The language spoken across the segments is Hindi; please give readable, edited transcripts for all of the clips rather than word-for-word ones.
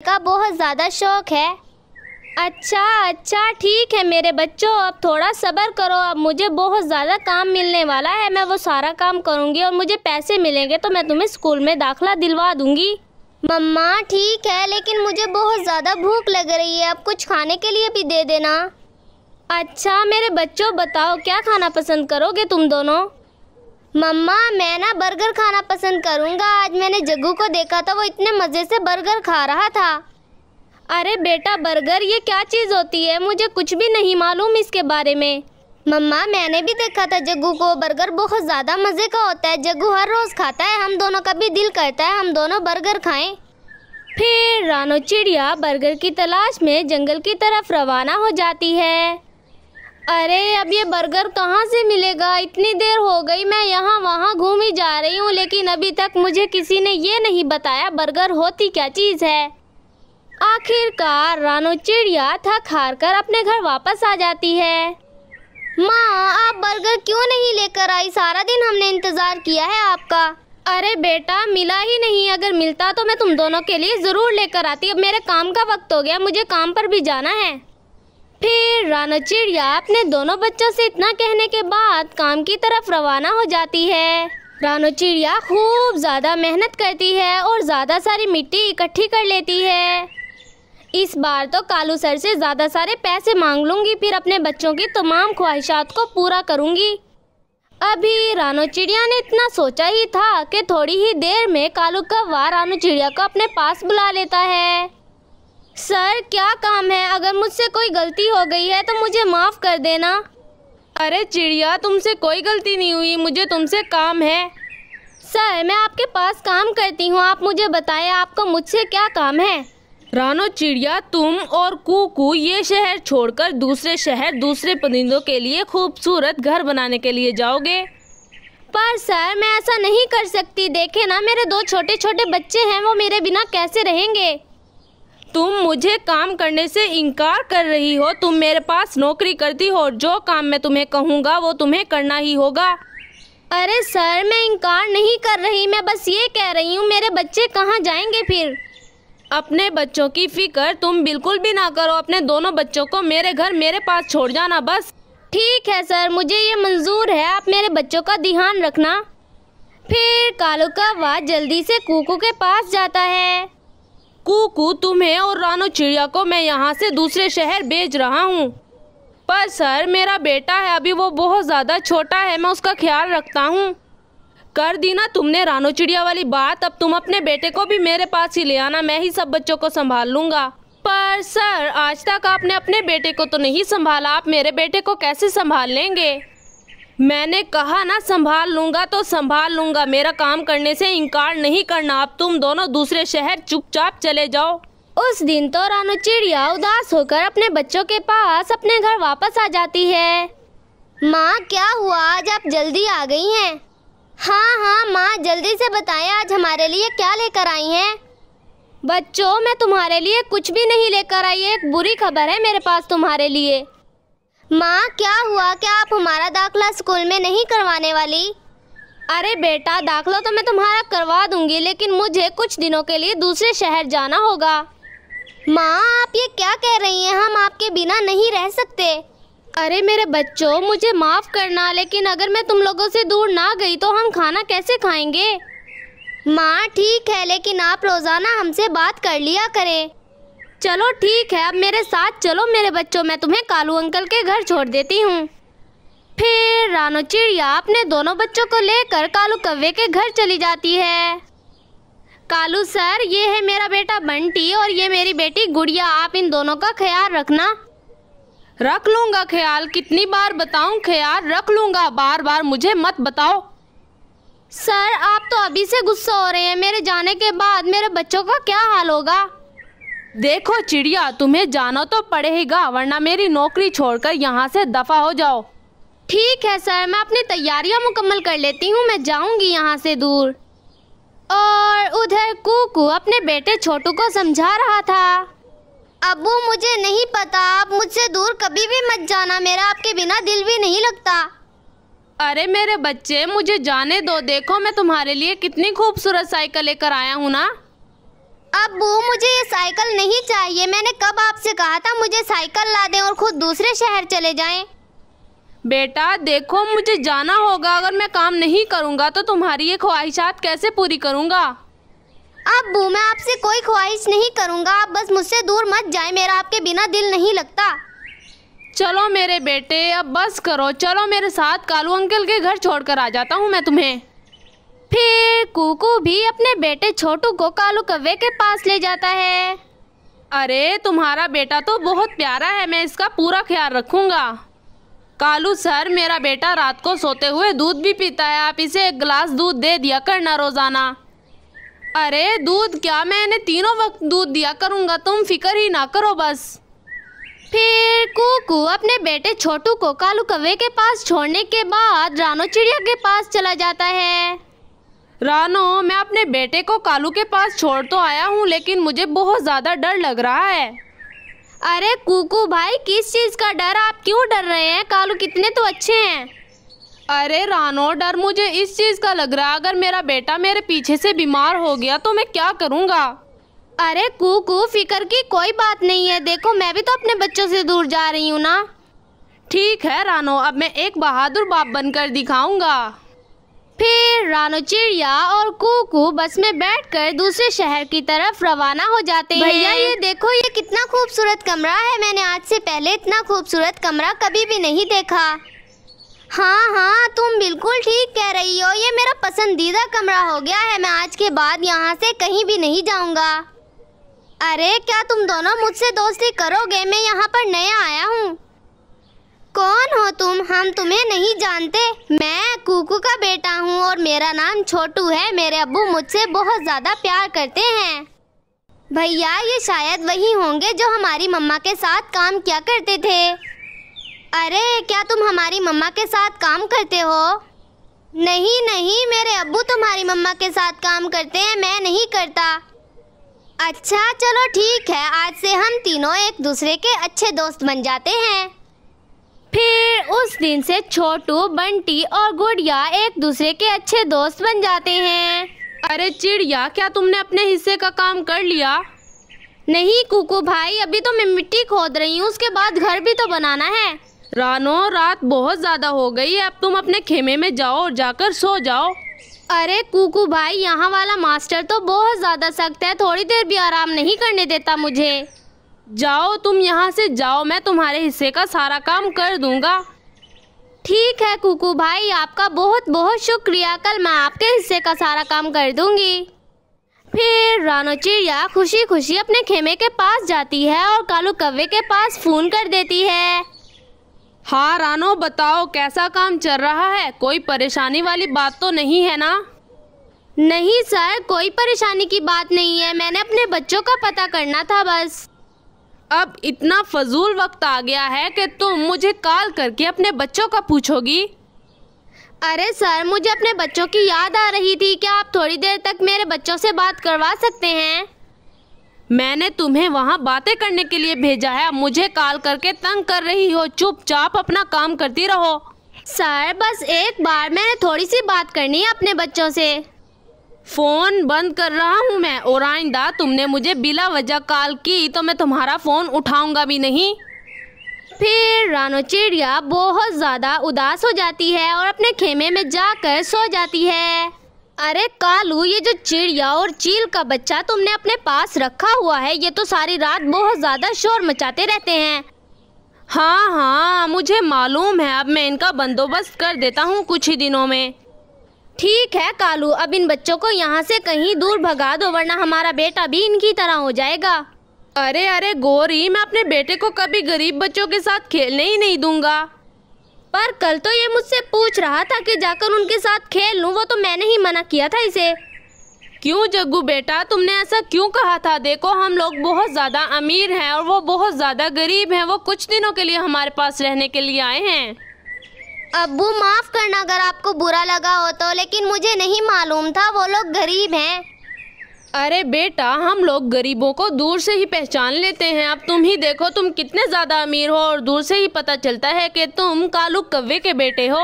का बहुत ज़्यादा शौक है। अच्छा ठीक है मेरे बच्चों, अब थोड़ा सब्र करो। अब मुझे बहुत ज़्यादा काम मिलने वाला है, मैं वो सारा काम करूँगी और मुझे पैसे मिलेंगे तो मैं तुम्हें स्कूल में दाखिला दिलवा दूँगी। मम्मा ठीक है, लेकिन मुझे बहुत ज़्यादा भूख लग रही है, अब कुछ खाने के लिए भी दे देना। अच्छा मेरे बच्चों बताओ क्या खाना पसंद करोगे तुम दोनों? मम्मा मैं ना बर्गर खाना पसंद करूँगा। आज मैंने जग्गू को देखा था, वो इतने मज़े से बर्गर खा रहा था। अरे बेटा बर्गर ये क्या चीज़ होती है? मुझे कुछ भी नहीं मालूम इसके बारे में। मम्मा मैंने भी देखा था जग्गू को, बर्गर बहुत ज़्यादा मज़े का होता है। जग्गू हर रोज़ खाता है, हम दोनों का भी दिल करता है हम दोनों बर्गर खाएं। फिर रानो चिड़िया बर्गर की तलाश में जंगल की तरफ रवाना हो जाती है। अरे अब ये बर्गर कहाँ से मिलेगा? इतनी देर हो गई, मैं यहाँ वहाँ घूमी जा रही हूँ, लेकिन अभी तक मुझे किसी ने ये नहीं बताया बर्गर होती क्या चीज़ है। आखिरकार रानो चिड़िया थक हार कर अपने घर वापस आ जाती है। माँ आप बर्गर क्यों नहीं लेकर आई? सारा दिन हमने इंतज़ार किया है आपका। अरे बेटा मिला ही नहीं, अगर मिलता तो मैं तुम दोनों के लिए ज़रूर लेकर आती। अब मेरे काम का वक्त हो गया, मुझे काम पर भी जाना है। फिर रानो चिड़िया अपने दोनों बच्चों से इतना कहने के बाद काम की तरफ रवाना हो जाती है। रानो चिड़िया खूब ज़्यादा मेहनत करती है और ज़्यादा सारी मिट्टी इकट्ठी कर लेती है। इस बार तो कालू सर से ज़्यादा सारे पैसे मांग लूँगी, फिर अपने बच्चों की तमाम ख्वाहिशात को पूरा करूँगी। अभी रानो चिड़िया ने इतना सोचा ही था कि थोड़ी ही देर में कालू कौवा रानो चिड़िया को अपने पास बुला लेता है। सर क्या काम है? अगर मुझसे कोई गलती हो गई है तो मुझे माफ़ कर देना। अरे चिड़िया तुमसे कोई गलती नहीं हुई, मुझे तुमसे काम है। सर मैं आपके पास काम करती हूँ, आप मुझे बताएं आपको मुझसे क्या काम है? रानो चिड़िया तुम और कूकू ये शहर छोड़कर दूसरे शहर दूसरे परिंदों के लिए खूबसूरत घर बनाने के लिए जाओगे। पर सर मैं ऐसा नहीं कर सकती, देखे ना मेरे दो छोटे छोटे बच्चे हैं, वो मेरे बिना कैसे रहेंगे? तुम मुझे काम करने से इनकार कर रही हो। तुम मेरे पास नौकरी करती हो, जो काम मैं तुम्हें कहूँगा वो तुम्हें करना ही होगा। अरे सर मैं इनकार नहीं कर रही, मैं बस ये कह रही हूँ मेरे बच्चे कहाँ जाएंगे फिर? अपने बच्चों की फिक्र तुम बिल्कुल भी ना करो, अपने दोनों बच्चों को मेरे घर मेरे पास छोड़ जाना बस। ठीक है सर, मुझे ये मंजूर है, आप मेरे बच्चों का ध्यान रखना। फिर कालू कौवा जल्दी से कूकू के पास जाता है। कूकू तुम्हें और रानो चिड़िया को मैं यहाँ से दूसरे शहर भेज रहा हूँ, पर सर मेरा बेटा है, अभी वो बहुत ज़्यादा छोटा है, मैं उसका ख्याल रखता हूँ। कर दी ना तुमने रानो चिड़िया वाली बात, अब तुम अपने बेटे को भी मेरे पास ही ले आना, मैं ही सब बच्चों को संभाल लूँगा। पर सर आज तक आपने अपने बेटे को तो नहीं संभाला, आप मेरे बेटे को कैसे संभाल लेंगे? मैंने कहा ना संभाल लूँगा तो संभाल लूँगा, मेरा काम करने से इनकार नहीं करना। अब तुम दोनों दूसरे शहर चुपचाप चले जाओ। उस दिन तो रानो चिड़िया उदास होकर अपने बच्चों के पास अपने घर वापस आ जाती है। माँ क्या हुआ, आज आप जल्दी आ गई हैं? हाँ माँ जल्दी से बताएं आज हमारे लिए क्या लेकर आई हैं? बच्चों मैं तुम्हारे लिए कुछ भी नहीं लेकर आई, एक बुरी खबर है मेरे पास तुम्हारे लिए। माँ क्या हुआ, क्या आप हमारा दाखिला स्कूल में नहीं करवाने वाली? अरे बेटा दाखिला तो मैं तुम्हारा करवा दूंगी, लेकिन मुझे कुछ दिनों के लिए दूसरे शहर जाना होगा। माँ आप ये क्या कह रही हैं, हम आपके बिना नहीं रह सकते। अरे मेरे बच्चों मुझे माफ़ करना, लेकिन अगर मैं तुम लोगों से दूर ना गई तो हम खाना कैसे खाएंगे? माँ ठीक है, लेकिन आप रोज़ाना हमसे बात कर लिया करें। चलो ठीक है, अब मेरे साथ चलो मेरे बच्चों, मैं तुम्हें कालू अंकल के घर छोड़ देती हूँ। फिर रानो चिड़िया अपने दोनों बच्चों को लेकर कालू कौवे के घर चली जाती है। कालू सर ये है मेरा बेटा बंटी और ये मेरी बेटी गुड़िया, आप इन दोनों का ख्याल रखना। रख लूँगा ख्याल, कितनी बार बताऊँ ख्याल रख लूँगा, बार बार मुझे मत बताओ। सर आप तो अभी से गुस्सा हो रहे हैं, मेरे जाने के बाद मेरे बच्चों का क्या हाल होगा? देखो चिड़िया तुम्हें जाना तो पड़ेगा, वरना मेरी नौकरी छोड़कर यहाँ से दफा हो जाओ। ठीक है सर, मैं अपनी तैयारियां मुकम्मल कर लेती हूँ, मैं जाऊँगी यहाँ से दूर। और उधर कूकू अपने बेटे छोटू को समझा रहा था। अब्बू मुझे नहीं पता, आप मुझसे दूर कभी भी मत जाना, मेरा आपके बिना दिल भी नहीं लगता। अरे मेरे बच्चे मुझे जाने दो, देखो मैं तुम्हारे लिए कितनी खूबसूरत साइकिल लेकर आया हूँ ना। अब्बू मुझे ये साइकिल नहीं चाहिए। मैंने कब आपसे कहा था मुझे साइकिल ला दें और खुद दूसरे शहर चले जाएं। बेटा देखो, मुझे जाना होगा। अगर मैं काम नहीं करूँगा तो तुम्हारी ये ख्वाहिशात कैसे पूरी करूँगा? अब्बू मैं आपसे कोई ख्वाहिश नहीं करूँगा, आप बस मुझसे दूर मत जाए, मेरा आपके बिना दिल नहीं लगता। चलो मेरे बेटे, अब बस करो, चलो मेरे साथ, कालू अंकल के घर छोड़कर आ जाता हूँ मैं तुम्हें। फिर कुकू भी अपने बेटे छोटू को कालू कौवे के पास ले जाता है। अरे तुम्हारा बेटा तो बहुत प्यारा है, मैं इसका पूरा ख्याल रखूँगा। कालू सर, मेरा बेटा रात को सोते हुए दूध भी पीता है, आप इसे 1 गिलास दूध दे दिया करना रोज़ाना। अरे दूध क्या, मैं इन्हें तीनों वक्त दूध दिया करूँगा, तुम फिक्र ही ना करो बस। फिर कुकू अपने बेटे छोटू को कालू कौवे के पास छोड़ने के बाद रानो चिड़िया के पास चला जाता है। रानो, मैं अपने बेटे को कालू के पास छोड़ तो आया हूँ, लेकिन मुझे बहुत ज़्यादा डर लग रहा है। अरे कुकू भाई, किस चीज़ का डर? आप क्यों डर रहे हैं? कालू कितने तो अच्छे हैं। अरे रानो, डर मुझे इस चीज़ का लग रहा है, अगर मेरा बेटा मेरे पीछे से बीमार हो गया तो मैं क्या करूँगा? अरे कुकू, फिक्र की कोई बात नहीं है, देखो मैं भी तो अपने बच्चों से दूर जा रही हूँ ना। ठीक है रानो, अब मैं एक बहादुर बाप बनकर दिखाऊंगा। फिर रानो चिड़िया और कुकू बस में बैठकर दूसरे शहर की तरफ रवाना हो जाते हैं। भैया ये देखो, ये कितना खूबसूरत कमरा है, मैंने आज से पहले इतना खूबसूरत कमरा कभी भी नहीं देखा। हाँ हाँ, तुम बिल्कुल ठीक कह रही हो, ये मेरा पसंदीदा कमरा हो गया है, मैं आज के बाद यहाँ से कहीं भी नहीं जाऊँगा। अरे क्या तुम दोनों मुझसे दोस्ती करोगे? मैं यहाँ पर नया आया हूँ। कौन हो तुम? हम तुम्हें नहीं जानते। मैं कुकू का बेटा हूँ और मेरा नाम छोटू है। मेरे अब्बू मुझसे बहुत ज़्यादा प्यार करते हैं। भैया ये शायद वही होंगे जो हमारी मम्मा के साथ काम किया करते थे। अरे क्या तुम हमारी मम्मा के साथ काम करते हो? नहीं नहीं, मेरे अब्बू तुम्हारी मम्मा के साथ काम करते हैं, मैं नहीं करता। अच्छा चलो ठीक है, आज से हम तीनों एक दूसरे के अच्छे दोस्त बन जाते हैं। फिर उस दिन से छोटू, बंटी और गुड़िया एक दूसरे के अच्छे दोस्त बन जाते हैं। अरे चिड़िया, क्या तुमने अपने हिस्से का काम कर लिया? नहीं कुकू भाई, अभी तो मैं मिट्टी खोद रही हूँ, उसके बाद घर भी तो बनाना है। रानो, रात बहुत ज़्यादा हो गई है, अब तुम अपने खेमे में जाओ और जाकर सो जाओ। अरे कुकू भाई, यहाँ वाला मास्टर तो बहुत ज़्यादा सख्त है, थोड़ी देर भी आराम नहीं करने देता मुझे। जाओ तुम यहाँ से जाओ, मैं तुम्हारे हिस्से का सारा काम कर दूंगा। ठीक है कुकू भाई, आपका बहुत बहुत शुक्रिया, कल मैं आपके हिस्से का सारा काम कर दूंगी। फिर रानो चिड़िया खुशी खुशी अपने खेमे के पास जाती है और कालू कौवे के पास फ़ोन कर देती है। हाँ रानो, बताओ कैसा काम चल रहा है? कोई परेशानी वाली बात तो नहीं है ना? नहीं सर, कोई परेशानी की बात नहीं है, मैंने अपने बच्चों का पता करना था बस। अब इतना फजूल वक्त आ गया है कि तुम मुझे कॉल करके अपने बच्चों का पूछोगी? अरे सर, मुझे अपने बच्चों की याद आ रही थी, क्या आप थोड़ी देर तक मेरे बच्चों से बात करवा सकते हैं? मैंने तुम्हें वहाँ बातें करने के लिए भेजा है, अब मुझे कॉल करके तंग कर रही हो, चुपचाप अपना काम करती रहो। सर बस एक बार, मैंने थोड़ी सी बात करनी है अपने बच्चों से। फ़ोन बंद कर रहा हूँ मैं, और आइंदा तुमने मुझे बिला वजह कॉल की तो मैं तुम्हारा फ़ोन उठाऊंगा भी नहीं। फिर रानो चिड़िया बहुत ज़्यादा उदास हो जाती है और अपने खेमे में जाकर सो जाती है। अरे कालू, ये जो चिड़िया और चील का बच्चा तुमने अपने पास रखा हुआ है, ये तो सारी रात बहुत ज़्यादा शोर मचाते रहते हैं। हाँ हाँ मुझे मालूम है, अब मैं इनका बंदोबस्त कर देता हूँ कुछ ही दिनों में। ठीक है कालू, अब इन बच्चों को यहाँ से कहीं दूर भगा दो, वरना हमारा बेटा भी इनकी तरह हो जाएगा। अरे अरे गोरी, मैं अपने बेटे को कभी गरीब बच्चों के साथ खेलने ही नहीं दूंगा। पर कल तो ये मुझसे पूछ रहा था कि जाकर उनके साथ खेल लूँ, वो तो मैंने ही मना किया था इसे। क्यों जग्गू बेटा, तुमने ऐसा क्यों कहा था? देखो हम लोग बहुत ज़्यादा अमीर हैं और वो बहुत ज़्यादा गरीब हैं, वो कुछ दिनों के लिए हमारे पास रहने के लिए आए हैं। अब्बू माफ़ करना अगर आपको बुरा लगा हो तो, लेकिन मुझे नहीं मालूम था वो लोग गरीब हैं। अरे बेटा, हम लोग गरीबों को दूर से ही पहचान लेते हैं। अब तुम ही देखो, तुम कितने ज़्यादा अमीर हो और दूर से ही पता चलता है कि तुम कालू कौवे के बेटे हो।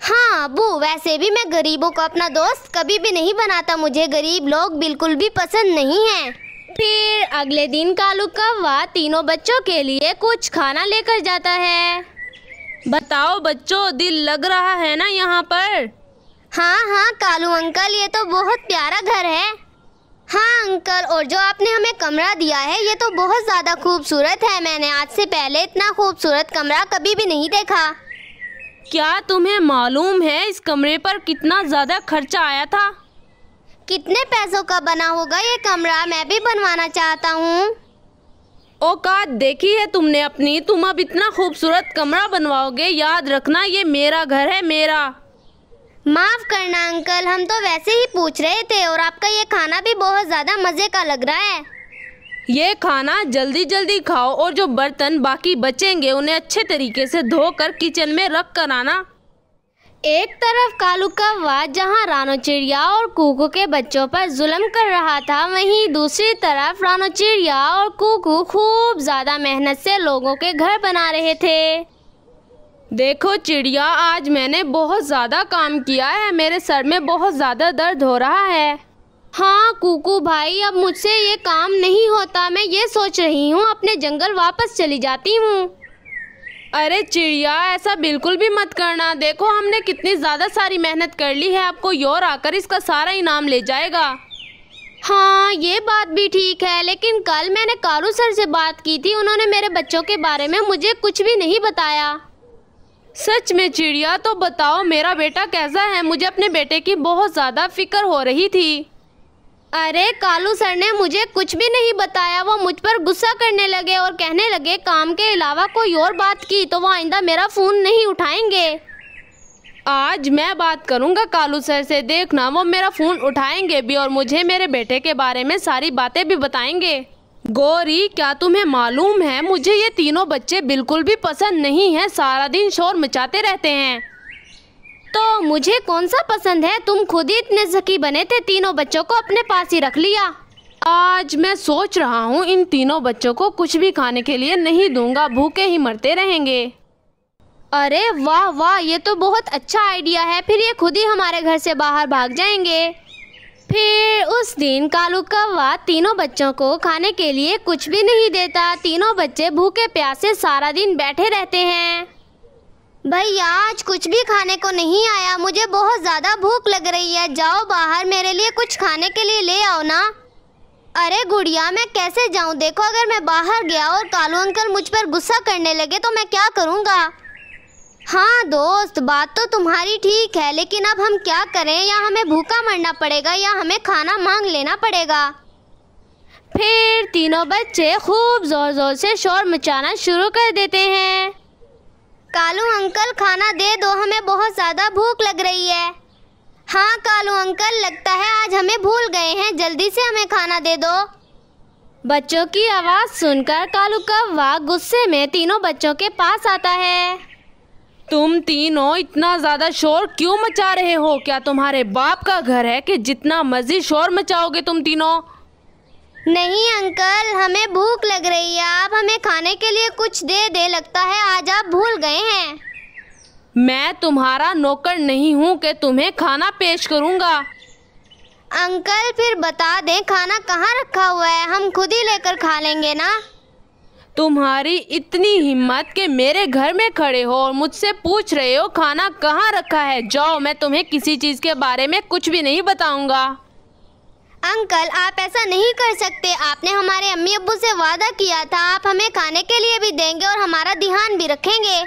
हाँ अब्बू, वैसे भी मैं गरीबों को अपना दोस्त कभी भी नहीं बनाता। मुझे गरीब लोग बिल्कुल भी पसंद नहीं हैं। फिर अगले दिन कालू कौवा तीनों बच्चों के लिए कुछ खाना लेकर जाता है। बताओ बच्चों, दिल लग रहा है ना यहाँ पर? हाँ हाँ कालू अंकल, ये तो बहुत प्यारा घर है। हाँ अंकल, और जो आपने हमें कमरा दिया है ये तो बहुत ज़्यादा खूबसूरत है। मैंने आज से पहले इतना खूबसूरत कमरा कभी भी नहीं देखा। क्या तुम्हें मालूम है इस कमरे पर कितना ज़्यादा खर्चा आया था? कितने पैसों का बना होगा ये कमरा? मैं भी बनवाना चाहता हूँ। औकात देखी है तुमने अपनी? तुम अब इतना खूबसूरत कमरा बनवाओगे? याद रखना ये मेरा घर है, मेरा। माफ करना अंकल, हम तो वैसे ही पूछ रहे थे। और आपका ये खाना भी बहुत ज़्यादा मज़े का लग रहा है। ये खाना जल्दी जल्दी खाओ और जो बर्तन बाकी बचेंगे उन्हें अच्छे तरीके से धोकर किचन में रख कर आना। एक तरफ कालू कौवा जहाँ रानो चिड़िया और कुकू के बच्चों पर जुल्म कर रहा था, वहीं दूसरी तरफ रानो चिड़िया और कुकू खूब ज़्यादा मेहनत से लोगों के घर बना रहे थे। देखो चिड़िया, आज मैंने बहुत ज़्यादा काम किया है। मेरे सर में बहुत ज़्यादा दर्द हो रहा है। हाँ कुकू भाई, अब मुझसे ये काम नहीं होता। मैं ये सोच रही हूँ अपने जंगल वापस चली जाती हूँ। अरे चिड़िया, ऐसा बिल्कुल भी मत करना। देखो हमने कितनी ज़्यादा सारी मेहनत कर ली है। आपको योर आकर इसका सारा इनाम ले जाएगा। हाँ ये बात भी ठीक है, लेकिन कल मैंने कालू सर से बात की थी। उन्होंने मेरे बच्चों के बारे में मुझे कुछ भी नहीं बताया। सच में चिड़िया? तो बताओ मेरा बेटा कैसा है? मुझे अपने बेटे की बहुत ज़्यादा फिक्र हो रही थी। अरे कालू सर ने मुझे कुछ भी नहीं बताया। वो मुझ पर गुस्सा करने लगे और कहने लगे काम के अलावा कोई और बात की तो वो आइंदा मेरा फ़ोन नहीं उठाएंगे। आज मैं बात करूंगा कालू सर से, देखना वो मेरा फ़ोन उठाएंगे भी और मुझे मेरे बेटे के बारे में सारी बातें भी बताएंगे। गौरी, क्या तुम्हें मालूम है मुझे ये तीनों बच्चे बिल्कुल भी पसंद नहीं हैं। सारा दिन शोर मचाते रहते हैं। तो मुझे कौन सा पसंद है? तुम खुद ही इतने ज़की बने थे, तीनों बच्चों को अपने पास ही रख लिया। आज मैं सोच रहा हूँ इन तीनों बच्चों को कुछ भी खाने के लिए नहीं दूंगा, भूखे ही मरते रहेंगे। अरे वाह वाह, ये तो बहुत अच्छा आइडिया है। फिर ये खुद ही हमारे घर से बाहर भाग जाएंगे। फिर उस दिन कालू कौवा तीनों बच्चों को खाने के लिए कुछ भी नहीं देता। तीनों बच्चे भूखे प्यासे सारा दिन बैठे रहते हैं। भैया आज कुछ भी खाने को नहीं आया। मुझे बहुत ज़्यादा भूख लग रही है। जाओ बाहर मेरे लिए कुछ खाने के लिए ले आओ ना। अरे गुड़िया, मैं कैसे जाऊं? देखो अगर मैं बाहर गया और कालू अंकल मुझ पर गुस्सा करने लगे तो मैं क्या करूंगा? हाँ दोस्त, बात तो तुम्हारी ठीक है, लेकिन अब हम क्या करें? या हमें भूखा मरना पड़ेगा या हमें खाना मांग लेना पड़ेगा। फिर तीनों बच्चे खूब ज़ोर ज़ोर से शोर मचाना शुरू कर देते हैं। कालू अंकल खाना दे दो, हमें बहुत ज़्यादा भूख लग रही है। हाँ कालू अंकल, लगता है आज हमें भूल गए हैं। जल्दी से हमें खाना दे दो। बच्चों की आवाज़ सुनकर कालू कौवा गुस्से में तीनों बच्चों के पास आता है। तुम तीनों इतना ज़्यादा शोर क्यों मचा रहे हो? क्या तुम्हारे बाप का घर है कि जितना मर्जी शोर मचाओगे तुम तीनों? नहीं अंकल, हमें भूख लग रही है। आप हमें खाने के लिए कुछ दे दे। लगता है आज आप भूल गए हैं। मैं तुम्हारा नौकर नहीं हूँ कि तुम्हें खाना पेश करूँगा। अंकल फिर बता दें खाना कहाँ रखा हुआ है, हम खुद ही लेकर खा लेंगे ना। तुम्हारी इतनी हिम्मत कि मेरे घर में खड़े हो और मुझसे पूछ रहे हो खाना कहाँ रखा है? जाओ, मैं तुम्हें किसी चीज़ के बारे में कुछ भी नहीं बताऊँगा। अंकल आप ऐसा नहीं कर सकते। आपने हमारे अम्मी अब्बू से वादा किया था आप हमें खाने के लिए भी देंगे और हमारा ध्यान भी रखेंगे।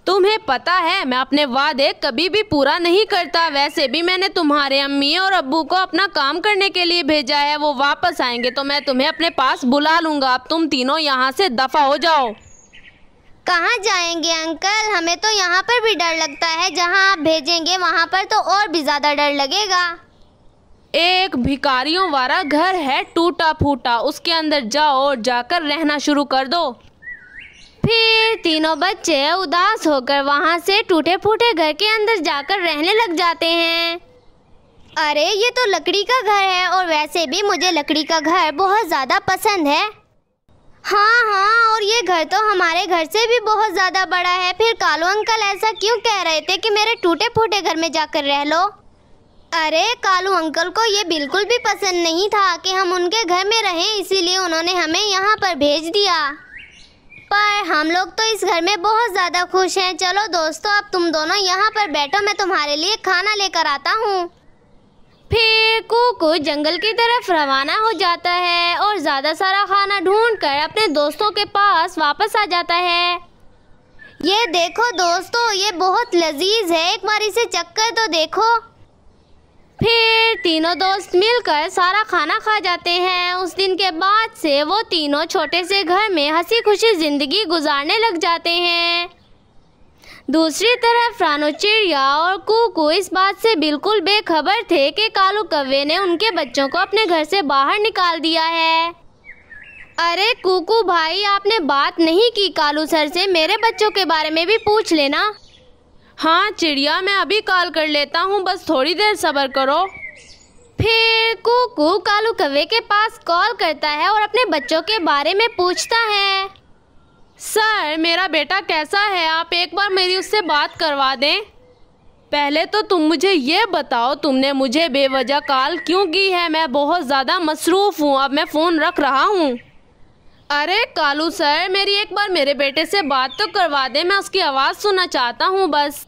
तुम्हें पता है मैं अपने वादे कभी भी पूरा नहीं करता। वैसे भी मैंने तुम्हारे अम्मी और अब्बू को अपना काम करने के लिए भेजा है। वो वापस आएंगे तो मैं तुम्हें अपने पास बुला लूँगा। अब तुम तीनों यहाँ से दफ़ा हो जाओ। कहाँ जाएंगे अंकल? हमें तो यहाँ पर भी डर लगता है। जहाँ आप भेजेंगे वहाँ पर तो और भी ज़्यादा डर लगेगा। एक भिखारियों वाला घर है टूटा फूटा, उसके अंदर जाओ और जाकर रहना शुरू कर दो। फिर तीनों बच्चे उदास होकर वहाँ से टूटे फूटे घर के अंदर जाकर रहने लग जाते हैं। अरे ये तो लकड़ी का घर है और वैसे भी मुझे लकड़ी का घर बहुत ज़्यादा पसंद है। हाँ हाँ, और ये घर तो हमारे घर से भी बहुत ज्यादा बड़ा है। फिर कालू अंकल ऐसा क्यों कह रहे थे कि मेरे टूटे फूटे घर में जाकर रह लो? अरे कालू अंकल को ये बिल्कुल भी पसंद नहीं था कि हम उनके घर में रहें, इसीलिए उन्होंने हमें यहाँ पर भेज दिया। पर हम लोग तो इस घर में बहुत ज़्यादा खुश हैं। चलो दोस्तों, अब तुम दोनों यहाँ पर बैठो, मैं तुम्हारे लिए खाना लेकर आता हूँ। फिर कुकू जंगल की तरफ रवाना हो जाता है और ज़्यादा सारा खाना ढूंढकर अपने दोस्तों के पास वापस आ जाता है। ये देखो दोस्तों, ये बहुत लजीज है, एक बार इसे चखकर तो देखो। फिर तीनों दोस्त मिलकर सारा खाना खा जाते हैं। उस दिन के बाद से वो तीनों छोटे से घर में हंसी खुशी जिंदगी गुजारने लग जाते हैं। दूसरी तरफ रानो चिड़िया और कुकू इस बात से बिल्कुल बेखबर थे कि कालू कौवे ने उनके बच्चों को अपने घर से बाहर निकाल दिया है। अरे कुकू भाई, आपने बात नहीं की कालू सर से, मेरे बच्चों के बारे में भी पूछ लेना। हाँ चिड़िया, मैं अभी कॉल कर लेता हूँ, बस थोड़ी देर सब्र करो। फिर कुकू कालू कौवे के पास कॉल करता है और अपने बच्चों के बारे में पूछता है। सर, मेरा बेटा कैसा है? आप एक बार मेरी उससे बात करवा दें। पहले तो तुम मुझे ये बताओ, तुमने मुझे बेवजह कॉल क्यों की है? मैं बहुत ज़्यादा मसरूफ़ हूँ, अब मैं फ़ोन रख रहा हूँ। अरे कालू सर, मेरी एक बार मेरे बेटे से बात तो करवा दे, मैं उसकी आवाज़ सुनना चाहता हूँ बस।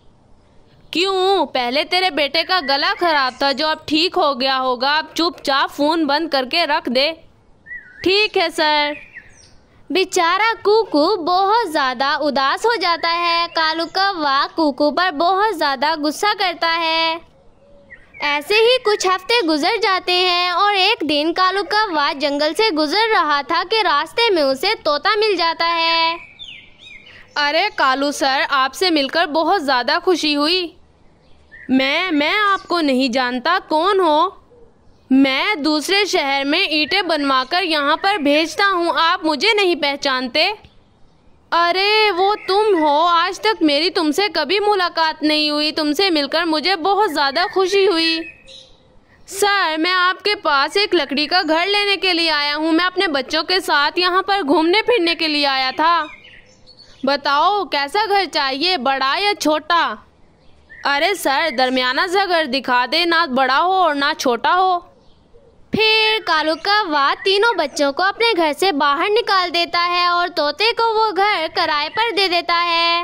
क्यों? पहले तेरे बेटे का गला खराब था जो अब ठीक हो गया होगा। अब चुपचाप फ़ोन बंद करके रख दे। ठीक है सर। बेचारा कुकू बहुत ज़्यादा उदास हो जाता है। कालू कौवा कुकू पर बहुत ज़्यादा गुस्सा करता है। ऐसे ही कुछ हफ्ते गुजर जाते हैं और एक दिन कालू कौवा जंगल से गुजर रहा था कि रास्ते में उसे तोता मिल जाता है। अरे कालू सर, आपसे मिलकर बहुत ज़्यादा खुशी हुई। मैं आपको नहीं जानता, कौन हो? मैं दूसरे शहर में ईंटें बनवाकर यहाँ पर भेजता हूँ, आप मुझे नहीं पहचानते? अरे वो तुम हो, आज तक मेरी तुमसे कभी मुलाकात नहीं हुई। तुमसे मिलकर मुझे बहुत ज़्यादा खुशी हुई। सर, मैं आपके पास एक लकड़ी का घर लेने के लिए आया हूँ। मैं अपने बच्चों के साथ यहाँ पर घूमने फिरने के लिए आया था। बताओ कैसा घर चाहिए, बड़ा या छोटा? अरे सर, दरमियाना सा घर दिखा दे, ना बड़ा हो और ना छोटा हो। फिर कालू कौवा तीनों बच्चों को अपने घर से बाहर निकाल देता है और तोते को वो घर किराए पर दे देता है।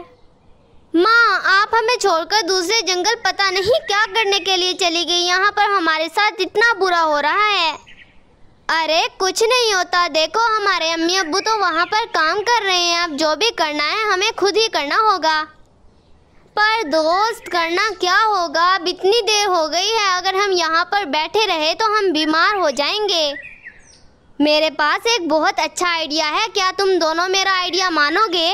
माँ, आप हमें छोड़कर दूसरे जंगल पता नहीं क्या करने के लिए चली गई। यहाँ पर हमारे साथ इतना बुरा हो रहा है। अरे कुछ नहीं होता, देखो हमारे अम्मी अब्बू तो वहाँ पर काम कर रहे हैं। अब जो भी करना है हमें खुद ही करना होगा। पर दोस्त, करना क्या होगा? अब इतनी देर हो गई है, अगर हम यहाँ पर बैठे रहे तो हम बीमार हो जाएंगे। मेरे पास एक बहुत अच्छा आइडिया है, क्या तुम दोनों मेरा आइडिया मानोगे?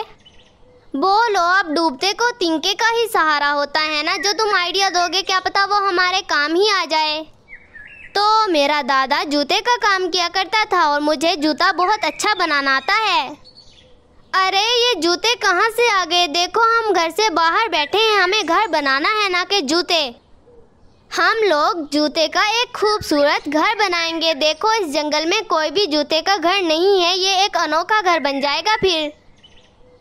बोलो। अब डूबते को तिनके का ही सहारा होता है ना। जो तुम आइडिया दोगे क्या पता वो हमारे काम ही आ जाए। तो मेरा दादा जूते का काम किया करता था और मुझे जूता बहुत अच्छा बनाना आता है। अरे ये जूते कहाँ से आ गए? देखो हम घर से बाहर बैठे हैं, हमें घर बनाना है ना कि जूते। हम लोग जूते का एक खूबसूरत घर बनाएंगे। देखो इस जंगल में कोई भी जूते का घर नहीं है, ये एक अनोखा घर बन जाएगा फिर।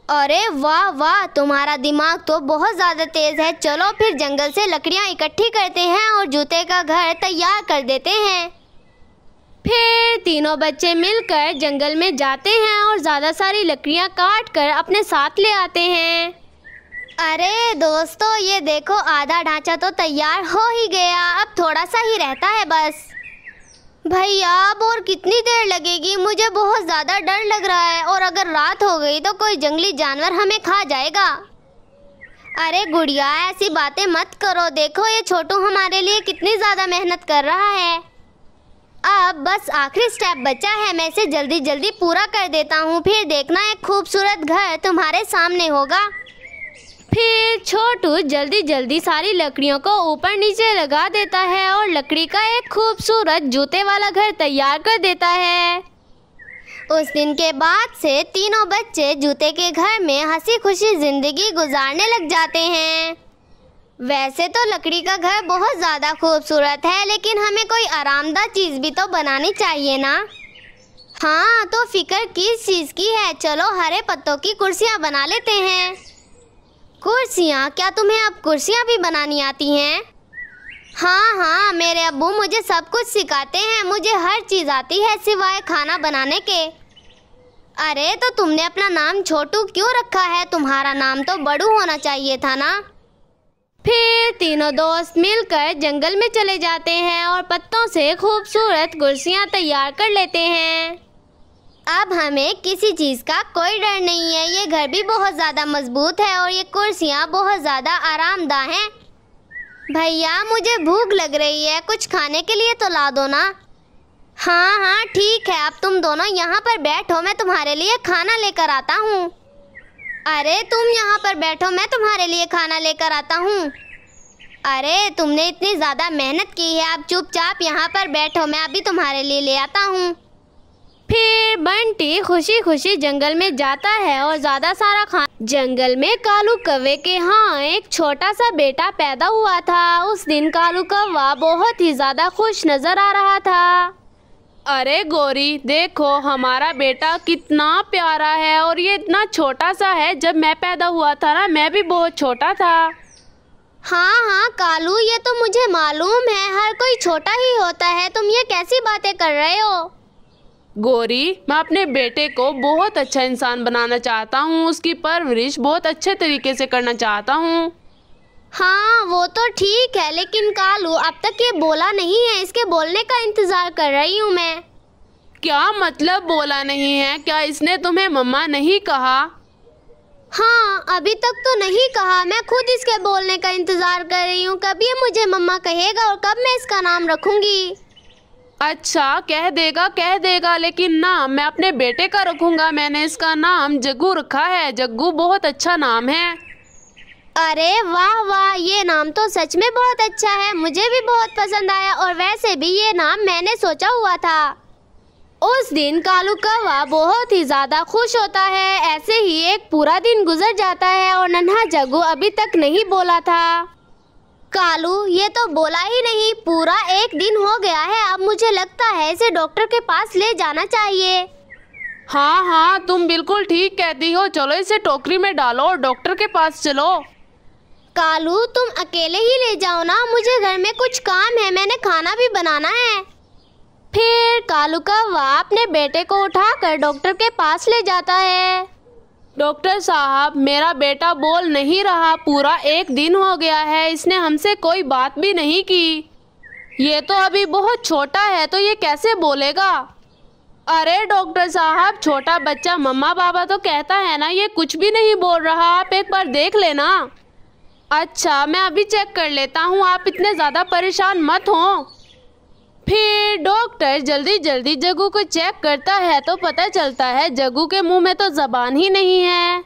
अरे वाह वाह, तुम्हारा दिमाग तो बहुत ज़्यादा तेज़ है। चलो फिर जंगल से लकड़ियाँ इकट्ठी करते हैं और जूते का घर तैयार कर देते हैं। फिर तीनों बच्चे मिलकर जंगल में जाते हैं और ज़्यादा सारी लकड़ियाँ काट कर अपने साथ ले आते हैं। अरे दोस्तों, ये देखो आधा ढांचा तो तैयार हो ही गया, अब थोड़ा सा ही रहता है बस। भैया अब और कितनी देर लगेगी? मुझे बहुत ज़्यादा डर लग रहा है, और अगर रात हो गई तो कोई जंगली जानवर हमें खा जाएगा। अरे गुड़िया, ऐसी बातें मत करो। देखो ये छोटू हमारे लिए कितनी ज़्यादा मेहनत कर रहा है। अब बस आखिरी स्टेप बचा है, मैं इसे जल्दी जल्दी पूरा कर देता हूँ, फिर देखना एक खूबसूरत घर तुम्हारे सामने होगा। फिर छोटू जल्दी जल्दी सारी लकड़ियों को ऊपर नीचे लगा देता है और लकड़ी का एक खूबसूरत जूते वाला घर तैयार कर देता है। उस दिन के बाद से तीनों बच्चे जूते के घर में हंसी खुशी जिंदगी गुजारने लग जाते हैं। वैसे तो लकड़ी का घर बहुत ज़्यादा खूबसूरत है, लेकिन हमें कोई आरामदायक चीज़ भी तो बनानी चाहिए ना। हाँ, तो फिक्र किस चीज की है? चलो हरे पत्तों की कुर्सियाँ बना लेते हैं। कुर्सियाँ? क्या तुम्हें अब कुर्सियाँ भी बनानी आती हैं? हाँ हाँ, मेरे अब्बू मुझे सब कुछ सिखाते हैं। मुझे हर चीज आती है सिवाय खाना बनाने के। अरे तो तुमने अपना नाम छोटू क्यों रखा है? तुम्हारा नाम तो बड़ू होना चाहिए था ना। फिर तीनों दोस्त मिलकर जंगल में चले जाते हैं और पत्तों से खूबसूरत कुर्सियाँ तैयार कर लेते हैं। अब हमें किसी चीज का कोई डर नहीं है। ये घर भी बहुत ज्यादा मजबूत है और ये कुर्सियाँ बहुत ज्यादा आरामदाह हैं। भैया, मुझे भूख लग रही है, कुछ खाने के लिए तो ला दो ना। हाँ हाँ ठीक है, अब तुम दोनों यहाँ पर बैठो, मैं तुम्हारे लिए खाना लेकर आता हूँ। अरे तुम यहाँ पर बैठो, मैं तुम्हारे लिए खाना लेकर आता हूँ। अरे तुमने इतनी ज़्यादा मेहनत की है, अब चुपचाप यहाँ पर बैठो, मैं अभी तुम्हारे लिए ले आता हूँ। फिर बंटी खुशी खुशी जंगल में जाता है और ज़्यादा सारा खाना। जंगल में कालू कौवे के यहाँ एक छोटा सा बेटा पैदा हुआ था। उस दिन कालू कौवा बहुत ही ज़्यादा खुश नज़र आ रहा था। अरे गौरी, देखो हमारा बेटा कितना प्यारा है और ये इतना छोटा सा है। जब मैं पैदा हुआ था ना, मैं भी बहुत छोटा था। हाँ हाँ कालू, ये तो मुझे मालूम है, हर कोई छोटा ही होता है। तुम ये कैसी बातें कर रहे हो? गौरी, मैं अपने बेटे को बहुत अच्छा इंसान बनाना चाहता हूँ। उसकी परवरिश बहुत अच्छे तरीके से करना चाहता हूँ। हाँ वो तो ठीक है, लेकिन कालू अब तक ये बोला नहीं है, इसके बोलने का इंतजार कर रही हूँ मैं। क्या मतलब बोला नहीं है? क्या इसने तुम्हें मम्मा नहीं कहा? हाँ, अभी तक तो नहीं कहा। मैं खुद इसके बोलने का इंतजार कर रही हूँ, कब ये मुझे मम्मा कहेगा और कब मैं इसका नाम रखूंगी। अच्छा, कह देगा, लेकिन नाम मैं अपने बेटे का रखूंगा। मैंने इसका नाम जग्गू रखा है। जग्गू बहुत अच्छा नाम है। अरे वाह वाह, ये नाम तो सच में बहुत अच्छा है, मुझे भी बहुत पसंद आया। और वैसे भी ये नाम मैंने सोचा हुआ था। उस दिन कालू कौवा बहुत ही ज़्यादा खुश होता है। ऐसे ही एक पूरा दिन गुजर जाता है और नन्हा जग्गू अभी तक नहीं बोला था। कालू ये तो बोला ही नहीं, पूरा एक दिन हो गया है। अब मुझे लगता है इसे डॉक्टर के पास ले जाना चाहिए। हाँ हाँ, तुम बिल्कुल ठीक कहती हो। चलो इसे टोकरी में डालो और डॉक्टर के पास चलो। कालू तुम अकेले ही ले जाओ ना, मुझे घर में कुछ काम है, मैंने खाना भी बनाना है। फिर कालू कौवा अपने बेटे को उठाकर डॉक्टर के पास ले जाता है। डॉक्टर साहब, मेरा बेटा बोल नहीं रहा। पूरा एक दिन हो गया है, इसने हमसे कोई बात भी नहीं की। ये तो अभी बहुत छोटा है, तो ये कैसे बोलेगा? अरे डॉक्टर साहब, छोटा बच्चा मम्मा पापा तो कहता है ना, ये कुछ भी नहीं बोल रहा। आप एक बार देख लेना। अच्छा, मैं अभी चेक कर लेता हूँ, आप इतने ज़्यादा परेशान मत हो। फिर डॉक्टर जल्दी जल्दी जग्गू को चेक करता है तो पता चलता है जग्गू के मुंह में तो ज़बान ही नहीं है।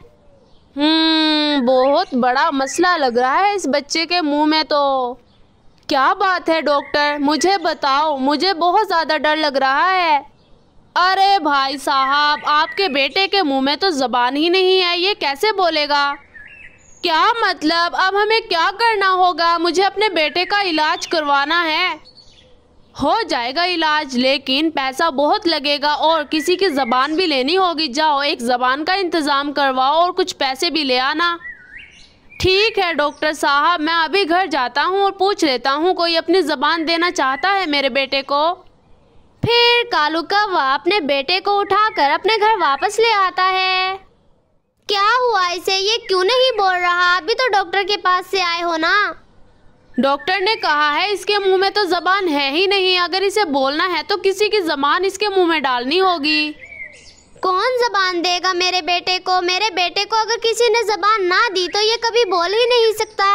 बहुत बड़ा मसला लग रहा है इस बच्चे के मुंह में। तो क्या बात है डॉक्टर, मुझे बताओ, मुझे बहुत ज़्यादा डर लग रहा है। अरे भाई साहब, आपके बेटे के मुंह में तो ज़बान ही नहीं है, ये कैसे बोलेगा? क्या मतलब? अब हमें क्या करना होगा? मुझे अपने बेटे का इलाज करवाना है। हो जाएगा इलाज, लेकिन पैसा बहुत लगेगा और किसी की ज़बान भी लेनी होगी। जाओ एक ज़बान का इंतज़ाम करवाओ और कुछ पैसे भी ले आना। ठीक है डॉक्टर साहब, मैं अभी घर जाता हूँ और पूछ लेता हूँ कोई अपनी ज़बान देना चाहता है मेरे बेटे को। फिर कालू कौवा अपने बेटे को उठाकर अपने घर वापस ले आता है। क्या हुआ इसे, ये क्यों नहीं बोल रहा? अभी तो डॉक्टर के पास से आए हो ना। डॉक्टर ने कहा है इसके मुंह में तो ज़बान है ही नहीं। अगर इसे बोलना है तो किसी की ज़बान इसके मुंह में डालनी होगी। कौन ज़बान देगा मेरे बेटे को? मेरे बेटे को अगर किसी ने ज़बान ना दी तो ये कभी बोल ही नहीं सकता।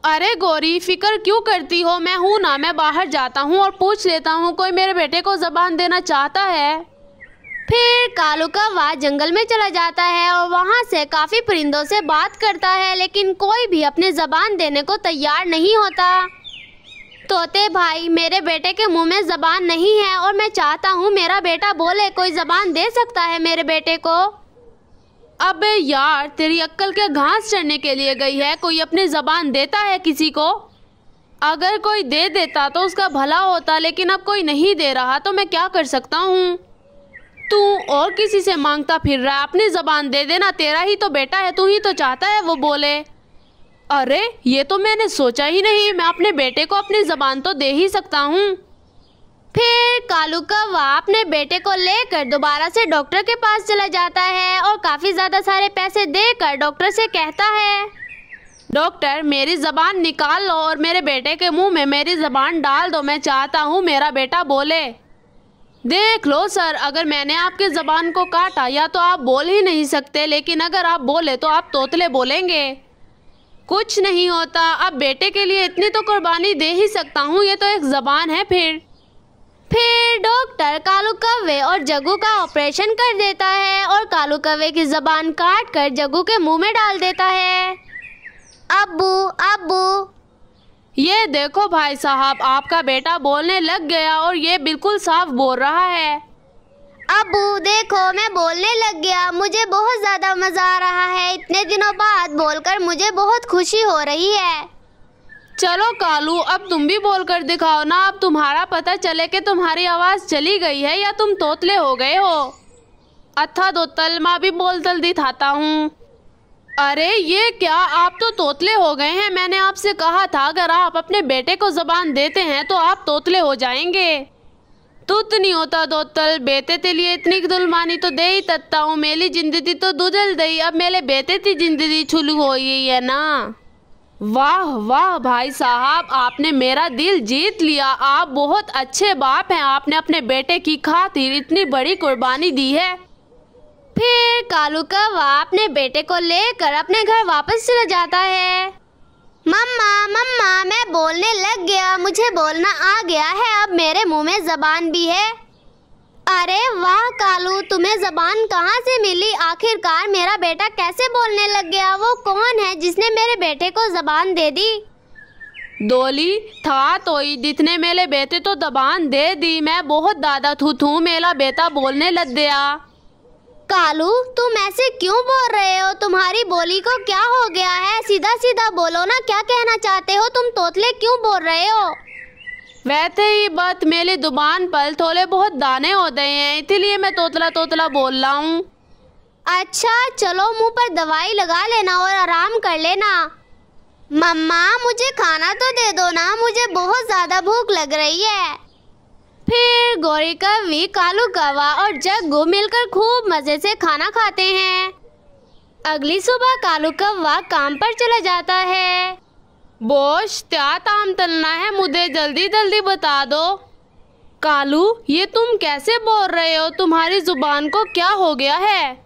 अरे गौरी, फिक्र क्यों करती हो? मैं हूँ ना, मैं बाहर जाता हूँ और पूछ लेता हूँ कोई मेरे बेटे को ज़बान देना चाहता है। फिर कालू कौवा जंगल में चला जाता है और वहाँ से काफ़ी परिंदों से बात करता है, लेकिन कोई भी अपने ज़बान देने को तैयार नहीं होता। तोते भाई, मेरे बेटे के मुंह में ज़बान नहीं है और मैं चाहता हूँ मेरा बेटा बोले, कोई ज़बान दे सकता है मेरे बेटे को? अबे यार, तेरी अक्ल के घास चढ़ने के लिए गई है? कोई अपनी ज़बान देता है किसी को? अगर कोई दे देता तो उसका भला होता, लेकिन अब कोई नहीं दे रहा तो मैं क्या कर सकता हूँ? तू और किसी से मांगता फिर रहा है? अपनी जबान दे देना, तेरा ही तो बेटा है, तू ही तो चाहता है वो बोले। अरे ये तो मैंने सोचा ही नहीं, मैं अपने बेटे को अपनी जबान तो दे ही सकता हूँ। फिर कालू कौवा अपने बेटे को लेकर दोबारा से डॉक्टर के पास चला जाता है और काफी ज्यादा सारे पैसे देकर डॉक्टर से कहता है, डॉक्टर मेरी जबान निकाल लो और मेरे बेटे के मुंह में मेरी जबान डाल दो, मैं चाहता हूँ मेरा बेटा बोले। देख लो सर, अगर मैंने आपकी जबान को काटा या तो आप बोल ही नहीं सकते, लेकिन अगर आप बोले तो आप तोतले बोलेंगे। कुछ नहीं होता, अब बेटे के लिए इतनी तो कुर्बानी दे ही सकता हूँ, ये तो एक जबान है। फिर डॉक्टर कालू कौवे और जग्गू का ऑपरेशन कर देता है और कालू कौवे की जबान काट कर जग्गू के मुंह में डाल देता है। अब्बू अब्बू, ये देखो भाई साहब, आपका बेटा बोलने लग गया और ये बिल्कुल साफ बोल रहा है। अब्बू देखो, मैं बोलने लग गया, मुझे बहुत ज्यादा मजा आ रहा है। इतने दिनों बाद बोलकर मुझे बहुत खुशी हो रही है। चलो कालू, अब तुम भी बोलकर दिखाओ ना, अब तुम्हारा पता चले कि तुम्हारी आवाज चली गई है या तुम तोतले हो गए हो। अथा दोतल, माँ भी बोल जल्दी थाता हूँ। अरे ये क्या, आप तो तोतले हो गए हैं। मैंने आपसे कहा था अगर आप अपने बेटे को जबान देते हैं तो आप तोतले हो जाएंगे। तुत नहीं होता दोतल, बेटे ते लिए इतनी दुलमानी तो दे ही तत्ता हूँ। मेरी जिंदगी तो दुदल दई, अब मेरे बेटे की जिंदगी छुलू हो गई है ना। वाह वाह भाई साहब, आपने मेरा दिल जीत लिया। आप बहुत अच्छे बाप हैं, आपने अपने बेटे की खातिर इतनी बड़ी कुर्बानी दी है। फिर कालू कौवा अपने बेटे को लेकर अपने घर वापस चला जाता है। मम्मा मम्मा, मैं बोलने लग गया, मुझे बोलना आ गया है, अब मेरे मुंह में जबान भी है। अरे वाह कालू, तुम्हें जबान कहाँ से मिली? आखिरकार मेरा बेटा कैसे बोलने लग गया? वो कौन है जिसने मेरे बेटे को जबान दे दी? डोली था तो जितने मेरे बेटे तो जबान दे दी, मैं बहुत दादा थू मेरा बेटा बोलने लग गया। कालू तुम ऐसे क्यों बोल रहे हो? तुम्हारी बोली को क्या हो गया है? सीधा सीधा बोलो ना, क्या कहना चाहते हो? तुम तोतले क्यों बोल रहे हो? वैसे ही बात, मेरी जुबान पर थोड़े बहुत दाने हो गए हैं, इसलिए मैं तोतला तोतला बोल रहा हूँ। अच्छा चलो, मुंह पर दवाई लगा लेना और आराम कर लेना। मम्मा मुझे खाना तो दे दो ना, मुझे बहुत ज्यादा भूख लग रही है। फिर गौरी कौवी, कालू कौवा और जग्गू मिलकर खूब मजे से खाना खाते हैं। अगली सुबह कालू कौवा काम पर चला जाता है। बॉस क्या काम तलना है, मुझे जल्दी जल्दी बता दो। कालू ये तुम कैसे बोल रहे हो? तुम्हारी जुबान को क्या हो गया है?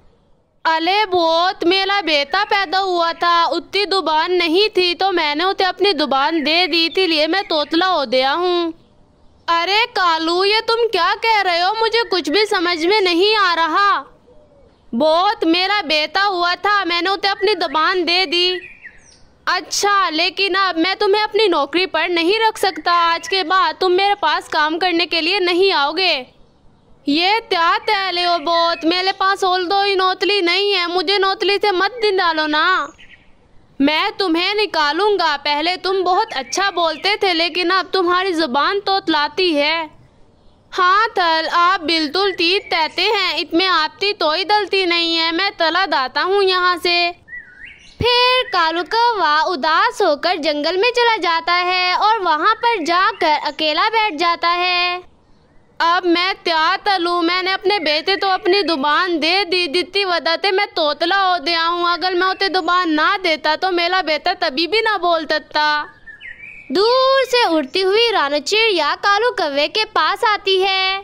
अले बहुत, मेरा बेटा पैदा हुआ था, उतनी जुबान नहीं थी तो मैंने उसे अपनी जुबान दे दी थी, लिए मैं तोतला हो गया हूँ। अरे कालू ये तुम क्या कह रहे हो? मुझे कुछ भी समझ में नहीं आ रहा। बहुत, मेरा बेटा हुआ था, मैंने उसे अपनी जुबान दे दी। अच्छा, लेकिन अब मैं तुम्हें अपनी नौकरी पर नहीं रख सकता, आज के बाद तुम मेरे पास काम करने के लिए नहीं आओगे। ये क्या तैले हो बहुत, मेरे पास और दो ही नौतली नहीं है, मुझे नौतली से मत दिन डालो ना, मैं तुम्हें निकालूंगा। पहले तुम बहुत अच्छा बोलते थे, लेकिन अब तुम्हारी जुबान तोतलाती है। हाँ तल, आप बिल्कुल ठीक कहते हैं, इसमें आपकी कोई गलती नहीं है, मैं तला दाता हूँ यहाँ से। फिर कालू कौवा उदास होकर जंगल में चला जाता है और वहाँ पर जाकर अकेला बैठ जाता है। अब मैं क्या तलूं? मैंने अपने बेटे तो अपनी जुबान दे दी, जितनी वजह से मैं तोतला हो गया हूँ। अगर मैं उसे जुबान ना देता तो मेरा बेटा तभी भी ना बोल सकता। दूर से उड़ती हुई रानो चिड़िया कालू कौवे के पास आती है।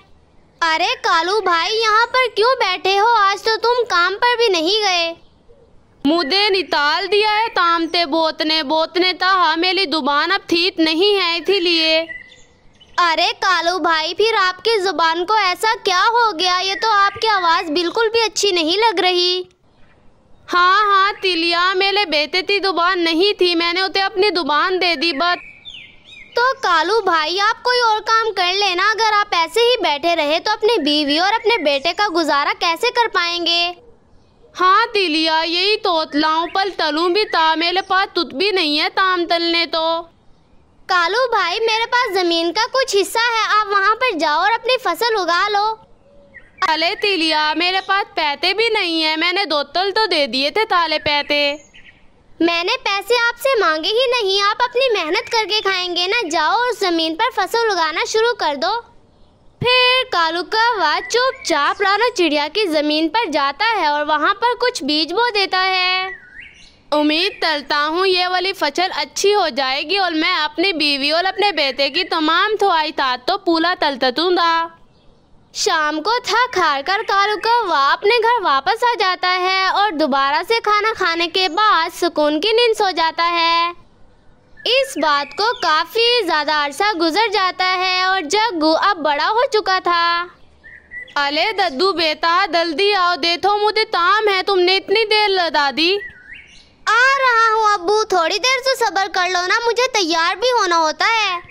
अरे कालू भाई, यहाँ पर क्यों बैठे हो? आज तो तुम काम पर भी नहीं गए। मुझे निकाल दिया है तामते बोतने था, मेरी जुबान अब ठीक नहीं है, इसीलिए। अरे कालू भाई, फिर आपकी जुबान को ऐसा क्या हो गया? ये तो आपकी आवाज बिल्कुल भी अच्छी नहीं लग रही। हाँ तिलिया, मेरे बेटे की जुबान नहीं थी, मैंने उसे अपनी जुबान दे दी बस। तो कालू भाई आप कोई और काम कर लेना, अगर आप ऐसे ही बैठे रहे तो अपनी बीवी और अपने बेटे का गुजारा कैसे कर पाएंगे? हाँ तिलिया, यही तोतलाऊं, पर तलूं भी था, मेरे पास तुत भी नहीं है ताम तलने तो। कालू भाई, मेरे पास जमीन का कुछ हिस्सा है, आप वहाँ पर जाओ और अपनी फसल उगा लो। अले तिलिया, मेरे पास पैसे भी नहीं है। मैंने 2 तल तो दे दिए थे ताले पैसे। मैंने पैसे आपसे मांगे ही नहीं, आप अपनी मेहनत करके खाएंगे ना। जाओ और जमीन पर फसल उगाना शुरू कर दो। फिर कालू कौवा चुपचाप रानो चिड़िया की जमीन पर जाता है और वहाँ पर कुछ बीज बो देता है। उम्मीद करता हूँ ये वाली फसल अच्छी हो जाएगी और मैं अपनी बीवी और अपने बेटे की तमाम ख्वाहिशात तो पूरा तलतूंगा। शाम को थक हार कर कालू कौवा अपने घर वापस आ जाता है और दोबारा से खाना खाने के बाद सुकून की नींद सो जाता है। इस बात को काफी ज्यादा अरसा गुजर जाता है और जग्गू अब बड़ा हो चुका था। अले दद्दू बेटा, जल्दी आओ, देखो मुझे काम है। तुमने इतनी देर लगा दी। आ रहा हूँ अब्बू, थोड़ी देर से सब्र कर लो ना, मुझे तैयार भी होना होता है।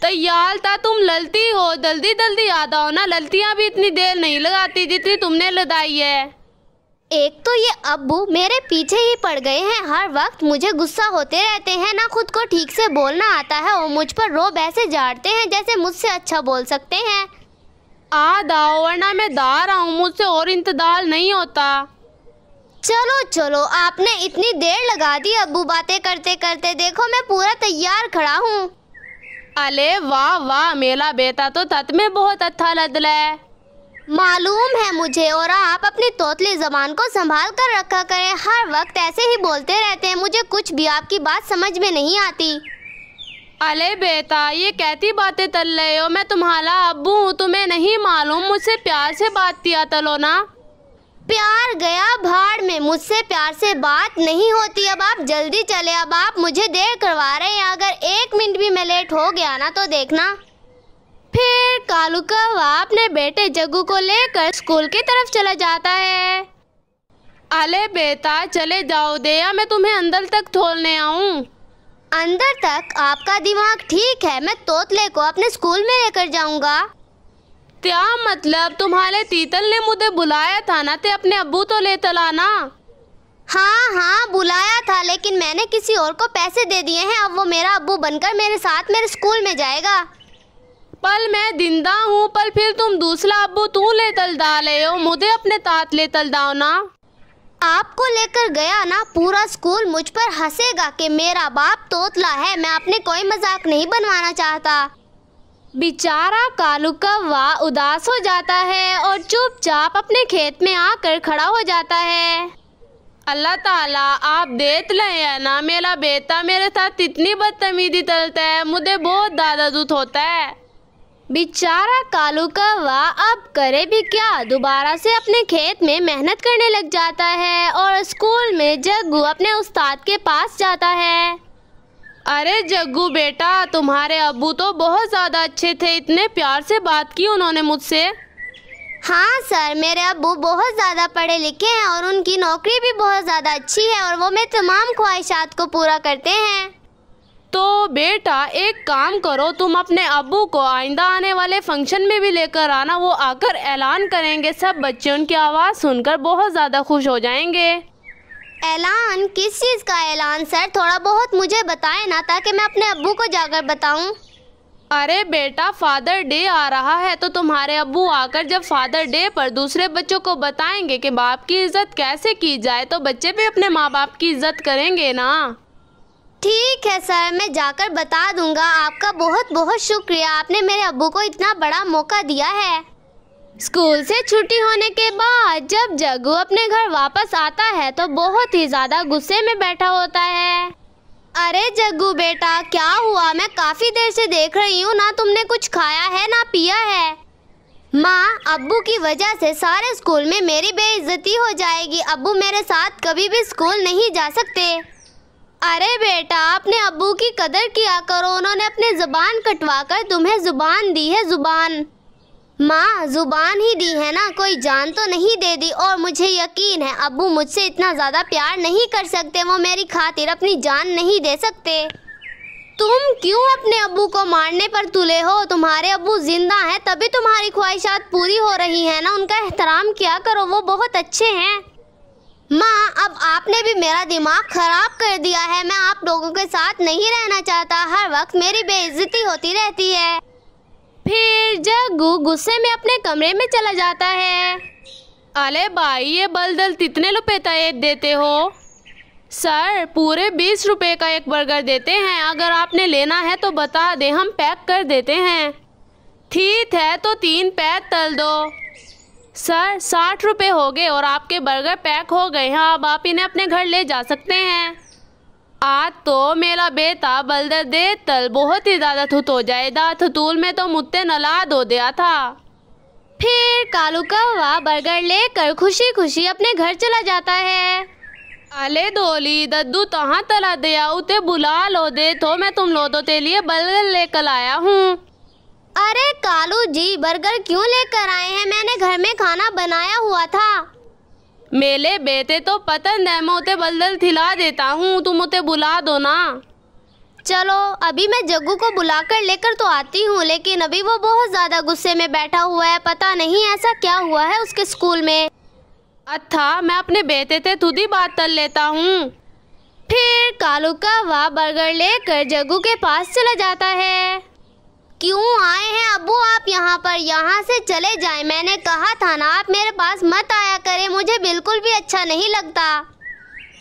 तैयार था? तुम ललती हो, जल्दी जल्दी आ जाओ ना। ललतियाँ भी इतनी देर नहीं लगाती जितनी तुमने लगाई है। एक तो ये अब्बू मेरे पीछे ही पड़ गए हैं, हर वक्त मुझे गुस्सा होते रहते हैं, ना खुद को ठीक से बोलना आता है और मुझ पर रोब ऐसे झाड़ते हैं जैसे मुझसे अच्छा बोल सकते हैं। आ जाओ वरना मैं दार आऊँ, मुझसे और इंतजार नहीं होता। चलो चलो, आपने इतनी देर लगा दी अब्बू बातें करते करते। देखो मैं पूरा तैयार खड़ा हूँ। अले वाह वाह, मेरा बेटा तो सच में बहुत अच्छा लग रहा है। मालूम है मुझे, और आप अपनी तोतली जबान को संभाल कर रखा करें, हर वक्त ऐसे ही बोलते रहते हैं, मुझे कुछ भी आपकी बात समझ में नहीं आती। अले बेटा, ये कैसी बातें चल रहे हो? मैं तुम्हारा अब्बू हूँ, तुम्हें नहीं मालूम? मुझसे प्यार से बात किया चलो ना। प्यार गया भाड़ में, मुझसे प्यार से बात नहीं होती। अब आप जल्दी चले, अब आप मुझे देर करवा रहे हैं। अगर 1 मिनट भी मैं लेट हो गया ना तो देखना। फिर कालू कौवा अपने बेटे जग्गू को लेकर स्कूल की तरफ चला जाता है। अले बेटा चले जाओ, दया मैं तुम्हें अंदर तक छोड़ने आऊँ। अंदर तक? आपका दिमाग ठीक है, मैं तोतले को अपने स्कूल में लेकर जाऊंगा। क्या मतलब? तुम्हारे तीतल ने मुझे बुलाया था ना, ते अपने अब्बू तो ले चला ना। हाँ हाँ बुलाया था, लेकिन मैंने किसी और को पैसे दे दिए हैं। अब वो मेरा अब्बू बनकर मेरे साथ मेरे स्कूल में जाएगा। पल मैं जिंदा हूँ, पर फिर तुम दूसरा अब्बू तू ले चल डाले हो, मुझे अपने साथ ले चल दाओ ना। आपको लेकर गया ना, पूरा स्कूल मुझ पर हंसेगा कि मेरा बाप तोतला है। मैं अपने कोई मजाक नहीं बनवाना चाहता। बेचारा कालू कौवा उदास हो जाता है और चुपचाप अपने खेत में आकर खड़ा हो जाता है। अल्लाह ताला आप देख रहे हैं ना, मेरा बेटा मेरे साथ इतनी बदतमीजी करता है, मुझे बहुत ज्यादा दुख होता है। बेचारा कालू कौवा अब करे भी क्या, दोबारा से अपने खेत में मेहनत करने लग जाता है और स्कूल में जग्गू अपने उस्ताद के पास जाता है। अरे जग्गू बेटा, तुम्हारे अब्बू तो बहुत ज़्यादा अच्छे थे, इतने प्यार से बात की उन्होंने मुझसे। हाँ सर, मेरे अब्बू बहुत ज़्यादा पढ़े लिखे हैं और उनकी नौकरी भी बहुत ज़्यादा अच्छी है और वो मेरी तमाम ख्वाहिशात को पूरा करते हैं। तो बेटा एक काम करो, तुम अपने अब्बू को आइंदा आने वाले फंक्शन में भी लेकर आना, वो आकर ऐलान करेंगे, सब बच्चे उनकी आवाज़ सुनकर बहुत ज़्यादा खुश हो जाएंगे। ऐलान? किस चीज़ का ऐलान सर? थोड़ा बहुत मुझे बताएं ना, ताकि मैं अपने अब्बू को जाकर बताऊं। अरे बेटा, फादर डे आ रहा है, तो तुम्हारे अब्बू आकर जब फादर डे पर दूसरे बच्चों को बताएंगे कि बाप की इज्जत कैसे की जाए, तो बच्चे भी अपने माँ बाप की इज्जत करेंगे ना। ठीक है सर, मैं जाकर बता दूंगा। आपका बहुत बहुत शुक्रिया, आपने मेरे अब्बू को इतना बड़ा मौका दिया है। स्कूल से छुट्टी होने के बाद जब जग्गू अपने घर वापस आता है तो बहुत ही ज्यादा गुस्से में बैठा होता है। अरे जग्गू बेटा, क्या हुआ? मैं काफी देर से देख रही हूँ, ना तुमने कुछ खाया है ना पिया है। माँ, अब्बू की वजह से सारे स्कूल में मेरी बेइज्जती हो जाएगी। अब्बू मेरे साथ कभी भी स्कूल नहीं जा सकते। अरे बेटा, अपने अब्बू की कदर किया करो, उन्होंने अपनी जुबान कटवा कर तुम्हें जुबान दी है। जुबान माँ, जुबान ही दी है ना, कोई जान तो नहीं दे दी। और मुझे यकीन है अब्बू मुझसे इतना ज़्यादा प्यार नहीं कर सकते, वो मेरी खातिर अपनी जान नहीं दे सकते। तुम क्यों अपने अब्बू को मारने पर तुले हो? तुम्हारे अब्बू जिंदा हैं तभी तुम्हारी ख्वाहिशात पूरी हो रही हैं ना, उनका एहतराम किया करो, वो बहुत अच्छे हैं। माँ, अब आपने भी मेरा दिमाग खराब कर दिया है। मैं आप लोगों के साथ नहीं रहना चाहता, हर वक्त मेरी बेइज्जती होती रहती है। फिर जग्गू गुस्से में अपने कमरे में चला जाता है। अरे भाई, ये बलदल कितने रुपए देते हो? सर, पूरे 20 रुपए का एक बर्गर देते हैं। अगर आपने लेना है तो बता दे, हम पैक कर देते हैं। ठीक है, तो 3 पैक तल दो। सर, 60 रुपए हो गए और आपके बर्गर पैक हो गए हैं। अब आप इन्हें अपने घर ले जा सकते हैं। आज तो मेरा बेटा बलदर दे तल बहुत ही ज़्यादा थुत हो जाएगा। थतूल में तो मुत्ते नला दो दिया था। फिर कालू कौवा बर्गर लेकर खुशी खुशी अपने घर चला जाता है। अले धोली दद्दू तहाँ तला दिया, उते बुला लो दे तो मैं तुम लोगों के लिए बर्गर लेकर आया हूँ। अरे कालू जी, बर्गर क्यों लेकर आए हैं? मैंने घर में खाना बनाया हुआ था। मेरे बेटे तो पसंद है, मैं उते बल्दल खिला देता हूँ, तुम उते बुला दो ना। चलो, अभी मैं जग्गू को बुलाकर लेकर तो आती हूँ, लेकिन अभी वो बहुत ज़्यादा गुस्से में बैठा हुआ है। पता नहीं ऐसा क्या हुआ है उसके स्कूल में। अच्छा, मैं अपने बेटे से खुद ही बात कर लेता हूँ। फिर कालू कौवा बर्गर लेकर जग्गू के पास चला जाता है। क्यों आए हैं अब्बू आप यहाँ पर? यहाँ से चले जाएं। मैंने कहा था ना, आप मेरे पास मत आया करें, मुझे बिल्कुल भी अच्छा नहीं लगता।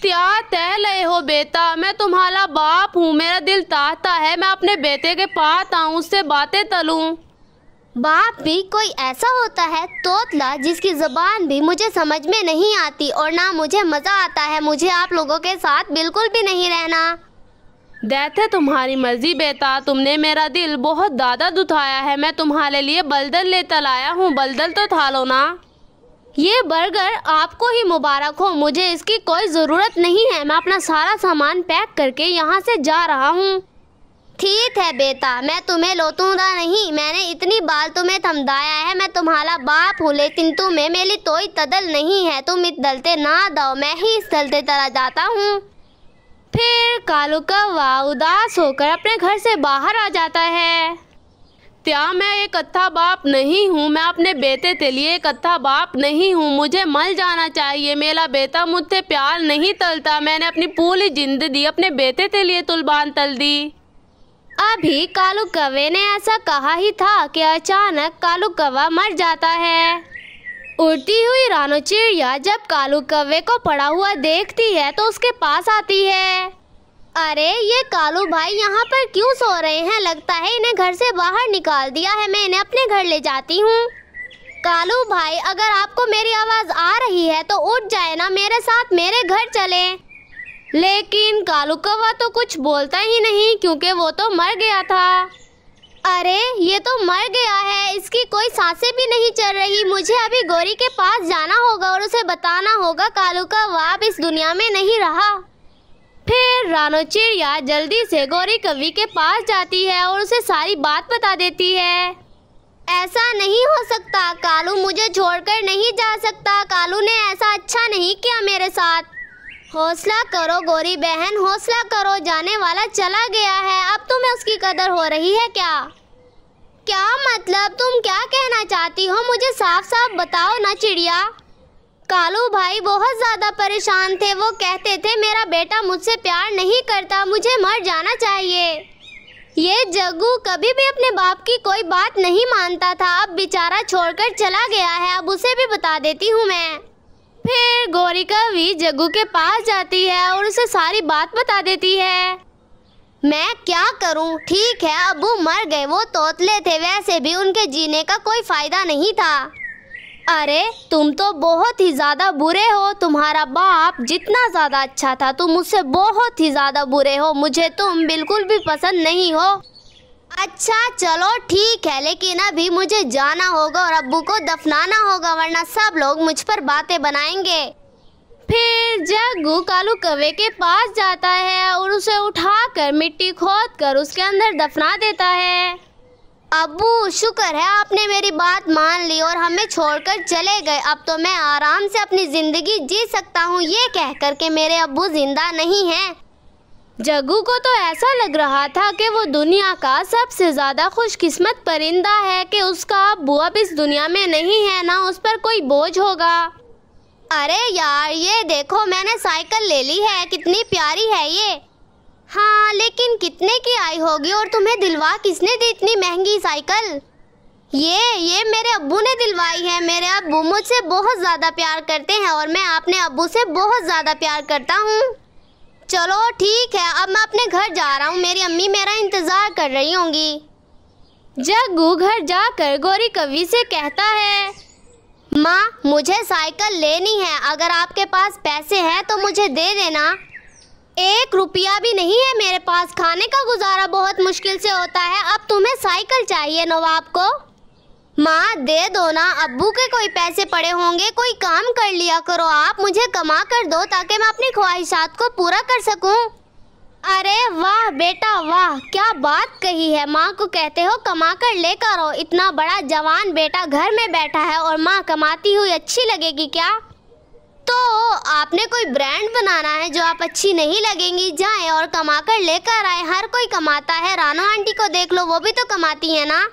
क्या तय ले हो बेटा, मैं तुम्हारा बाप हूँ। मेरा दिल चाहता है मैं अपने बेटे के पास आऊँ, उससे बातें तलूं। बाप भी कोई ऐसा होता है तोतला, जिसकी ज़बान भी मुझे समझ में नहीं आती और ना मुझे मज़ा आता है। मुझे आप लोगों के साथ बिल्कुल भी नहीं रहना। दैथे तुम्हारी मर्जी बेटा, तुमने मेरा दिल बहुत ज़्यादा दुखाया है। मैं तुम्हारे लिए बलदल लेकर आया हूँ, बलदल तो खा लो ना। ये बर्गर आपको ही मुबारक हो, मुझे इसकी कोई ज़रूरत नहीं है। मैं अपना सारा सामान पैक करके यहाँ से जा रहा हूँ। ठीक है बेटा, मैं तुम्हें लौटूंगा नहीं। मैंने इतनी बार तुम्हें समझाया है, मैं तुम्हारा बाप हूँ, लेकिन तुम्हें मेरी कोई कदर नहीं है। तुम इस दलते ना दो, मैं ही इस दलते चला जाता हूँ। फिर कालू कौवा उदास होकर अपने घर से बाहर आ जाता है। क्या मैं एक अच्छा बाप नहीं हूँ? मैं अपने बेटे के लिए एक अच्छा बाप नहीं हूँ। मुझे मर जाना चाहिए। मेरा बेटा मुझसे प्यार नहीं तलता। मैंने अपनी पूरी जिंदगी अपने बेटे के लिए कुर्बान तल दी। अभी कालू कौवे ने ऐसा कहा ही था कि अचानक कालू कौवा मर जाता है। उड़ती हुई रानो चिड़िया जब कालू कौवे को पड़ा हुआ देखती है तो उसके पास आती है। अरे ये कालू भाई यहाँ पर क्यों सो रहे हैं? लगता है इन्हें घर से बाहर निकाल दिया है। मैं इन्हें अपने घर ले जाती हूँ। कालू भाई, अगर आपको मेरी आवाज़ आ रही है तो उठ जाए ना, मेरे साथ मेरे घर चले। लेकिन कालू कौवा तो कुछ बोलता ही नहीं, क्योंकि वो तो मर गया था। अरे ये तो मर गया है, इसकी कोई सांसें भी नहीं चल रही। मुझे अभी गोरी के पास जाना होगा और उसे बताना होगा कालू कौवा अब इस दुनिया में नहीं रहा। फिर रानो चिड़िया जल्दी से गोरी कौवे के पास जाती है और उसे सारी बात बता देती है। ऐसा नहीं हो सकता, कालू मुझे छोड़कर नहीं जा सकता। कालू ने ऐसा अच्छा नहीं किया मेरे साथ। हौसला करो गोरी बहन, हौसला करो। जाने वाला चला गया है, अब तुम्हें उसकी कदर हो रही है क्या? क्या मतलब? तुम क्या कहना चाहती हो? मुझे साफ साफ बताओ ना चिड़िया। कालू भाई बहुत ज़्यादा परेशान थे। वो कहते थे मेरा बेटा मुझसे प्यार नहीं करता, मुझे मर जाना चाहिए। ये जग्गू कभी भी अपने बाप की कोई बात नहीं मानता था। अब बेचारा छोड़कर चला गया है, अब उसे भी बता देती हूँ मैं। फिर गोरी कौवी जग्गू के पास जाती है और उसे सारी बात बता देती है। मैं क्या करूं? ठीक है, अब्बू मर गए, वो तोतले थे, वैसे भी उनके जीने का कोई फायदा नहीं था। अरे तुम तो बहुत ही ज़्यादा बुरे हो। तुम्हारा बाप जितना ज़्यादा अच्छा था, तुम उससे बहुत ही ज़्यादा बुरे हो। मुझे तुम बिल्कुल भी पसंद नहीं हो। अच्छा चलो ठीक है, लेकिन अभी मुझे जाना होगा और अब्बू को दफनाना होगा, वरना सब लोग मुझ पर बातें बनाएंगे। फिर जग्गू कालू कौवे के पास जाता है और उसे उठाकर मिट्टी खोदकर उसके अंदर दफना देता है। अब्बू शुक्र है आपने मेरी बात मान ली और हमें छोड़कर चले गए। अब तो मैं आराम से अपनी जिंदगी जी सकता हूँ, ये कहकर के मेरे अब्बू जिंदा नहीं हैं। जग्गू को तो ऐसा लग रहा था कि वो दुनिया का सबसे ज़्यादा खुशकिस्मत परिंदा है कि उसका अब्बू अब इस दुनिया में नहीं है, ना उस पर कोई बोझ होगा। अरे यार ये देखो, मैंने साइकिल ले ली है, कितनी प्यारी है ये। हाँ लेकिन कितने की आई होगी और तुम्हें दिलवा किसने दी इतनी महंगी साइकिल? ये मेरे अब्बू ने दिलवाई है। मेरे अब्बू मुझसे बहुत ज़्यादा प्यार करते हैं और मैं अपने अब्बू से बहुत ज़्यादा प्यार करता हूँ। चलो ठीक है, अब मैं अपने घर जा रहा हूँ। मेरी अम्मी मेरा इंतज़ार कर रही होंगी। जग्गू घर जाकर गौरी कवि से कहता है, माँ मुझे साइकिल लेनी है, अगर आपके पास पैसे हैं तो मुझे दे देना। 1 रुपया भी नहीं है मेरे पास, खाने का गुजारा बहुत मुश्किल से होता है, अब तुम्हें साइकिल चाहिए नवाब को। माँ दे दो ना, अब्बू के कोई पैसे पड़े होंगे, कोई काम कर लिया करो आप, मुझे कमा कर दो ताकि मैं अपनी ख्वाहिशात को पूरा कर सकूं। अरे वाह बेटा वाह, क्या बात कही है। माँ को कहते हो कमा कर लेकर आओ। इतना बड़ा जवान बेटा घर में बैठा है और माँ कमाती हुई अच्छी लगेगी क्या? तो आपने कोई ब्रांड बनाना है जो आप अच्छी नहीं लगेंगी। जाएं और कमा कर लेकर आए, हर कोई कमाता है। रानो आंटी को देख लो, वो भी तो कमाती है ना।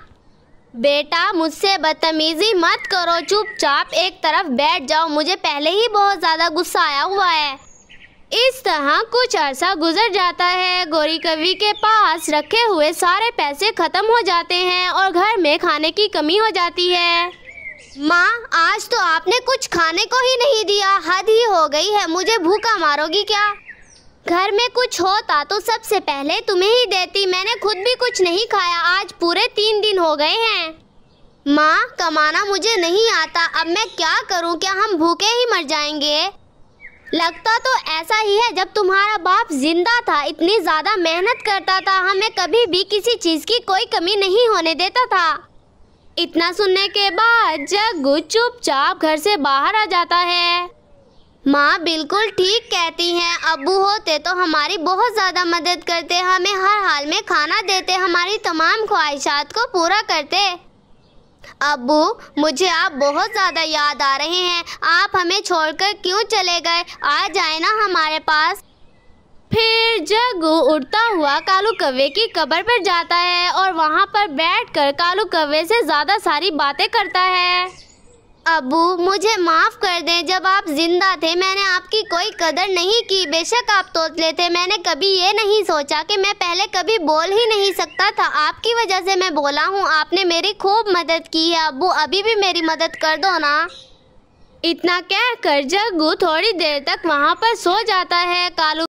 बेटा मुझसे बदतमीजी मत करो, चुपचाप एक तरफ बैठ जाओ, मुझे पहले ही बहुत ज़्यादा गुस्सा आया हुआ है। इस तरह कुछ अरसा गुजर जाता है। गौरी कवि के पास रखे हुए सारे पैसे खत्म हो जाते हैं और घर में खाने की कमी हो जाती है। माँ आज तो आपने कुछ खाने को ही नहीं दिया, हद ही हो गई है। मुझे भूखा मारोगी क्या? घर में कुछ होता तो सबसे पहले तुम्हें ही देती, मैंने खुद भी कुछ नहीं खाया, आज पूरे 3 दिन हो गए हैं। माँ कमाना मुझे नहीं आता, अब मैं क्या करूँ? क्या हम भूखे ही मर जाएंगे? लगता तो ऐसा ही है। जब तुम्हारा बाप जिंदा था इतनी ज़्यादा मेहनत करता था, हमें कभी भी किसी चीज़ की कोई कमी नहीं होने देता था। इतना सुनने के बाद जग्गू चुपचाप घर से बाहर आ जाता है। माँ बिल्कुल ठीक कहती हैं, अब्बू होते तो हमारी बहुत ज़्यादा मदद करते, हमें हर हाल में खाना देते, हमारी तमाम ख्वाहिशात को पूरा करते। अब्बू मुझे आप बहुत ज़्यादा याद आ रहे हैं, आप हमें छोड़कर क्यों चले गए? आ जाए ना हमारे पास। फिर जग्गू उड़ता हुआ कालू कौवे की कब्र पर जाता है और वहाँ पर बैठकर कालू कौवे से ज़्यादा सारी बातें करता है। अब्बू मुझे माफ़ कर दें, जब आप जिंदा थे मैंने आपकी कोई कदर नहीं की। बेशक आप तोतले थे, मैंने कभी ये नहीं सोचा कि मैं पहले कभी बोल ही नहीं सकता था, आपकी वजह से मैं बोला हूँ। आपने मेरी खूब मदद की है अब्बू, अभी भी मेरी मदद कर दो ना। इतना कहकर जग्गू थोड़ी देर तक वहाँ पर सो जाता है। कालू